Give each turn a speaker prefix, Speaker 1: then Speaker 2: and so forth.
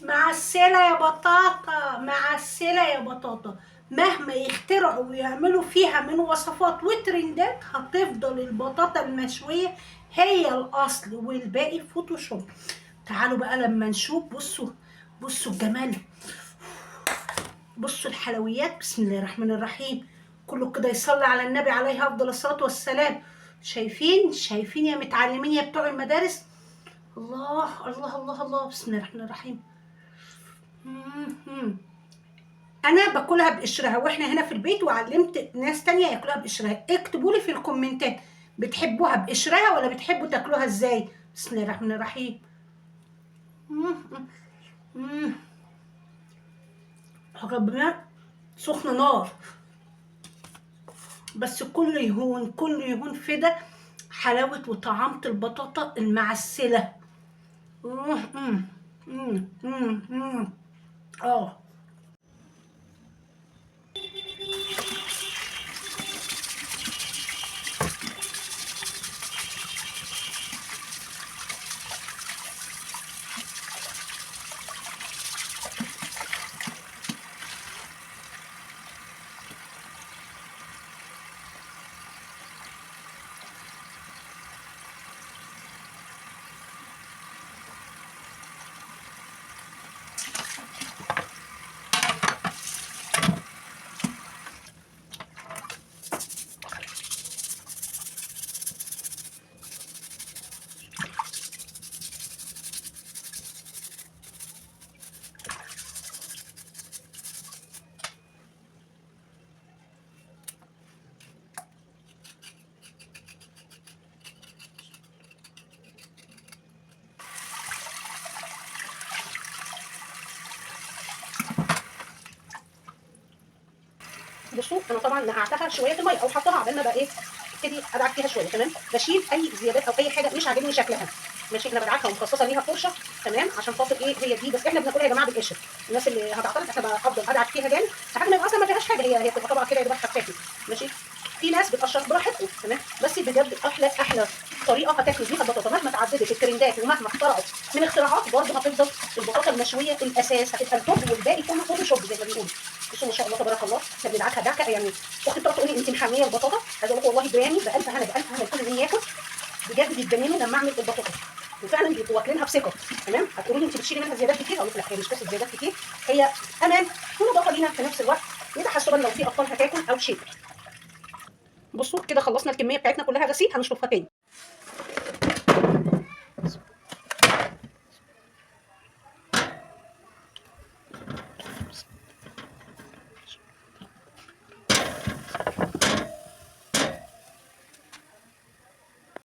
Speaker 1: معسلة يا بطاطا، معسلة يا بطاطا. مهما يخترعوا ويعملوا فيها من وصفات وترندات، هتفضل البطاطا المشوية هي الأصل والباقي فوتوشوب. تعالوا بقى لما نشوف. بصوا، بصوا الجمال، بصوا الحلويات. بسم الله الرحمن الرحيم. كله كده يصلي على النبي عليه أفضل الصلاة والسلام. شايفين؟ شايفين يا متعلمين يا بتوع المدارس؟ الله الله الله الله. بسم الله الرحمن الرحيم. انا باكلها بقشرها، واحنا هنا في البيت وعلمت ناس تانية ياكلوها بقشرها. اكتبوا لي في الكومنتات بتحبوها بقشرها ولا بتحبوا تاكلوها ازاي. بسم الله الرحمن الرحيم. ربنا سخن نار، بس كله يهون، كله يهون في ده حلاوة وطعامة البطاطا المعسلة. اه. بصوا انا طبعا نقعتها شويه في الميه او حطها عبال ما بقى ايه ابتدي ادعك فيها شويه. تمام. بشيل اي زيادات او اي حاجه مش عاجبني شكلها. ماشي. انا بدعكها ومخصصه ليها فرشه. تمام. عشان خاطر ايه هي دي بس احنا بناكلها يا جماعه بالقشر. الناس اللي هتعترض احنا بفضل ادعك فيها جامد لحد ما يبقى اصلا ما فيهاش حاجه. هي بتبقى طبعا كده يا دوبك خفافه. ماشي. في ناس بتقشر براحتكم. تمام. بس بجد احلى طريقه هتاكلوا بيها البطاطا مهما تعددت الترندات ومهما اخترعوا من اختراعات، برضه هتفضل البطاطا المشويه الاساس، هتبقى التوب والباقي كله فوتوشوب زي ما بيقولوا. بصوا ما شاء الله تبارك الله. احنا بندعكها دعكه يعني. اختي بتقعد تقول لي انت محميه البطاطا. عايزه اقول لكم والله براني بألف هنا بألف هنا لكل اللي ياكل. بجد بيتجننوا لما اعمل البطاطا وفعلا بيبقوا واكلينها بثقه. تمام. هتقولوا لي انت بتشيلي منها زيادات كتير، اقول لك لا هي مش قصه زيادات كتير، هي امان ونضافه لينا في نفس الوقت، وتحسبا لو في اطفال هتاكل او شيء. بصوا كده خلصنا الكميه بتاعتنا كلها غسيل. هنشطفها تاني.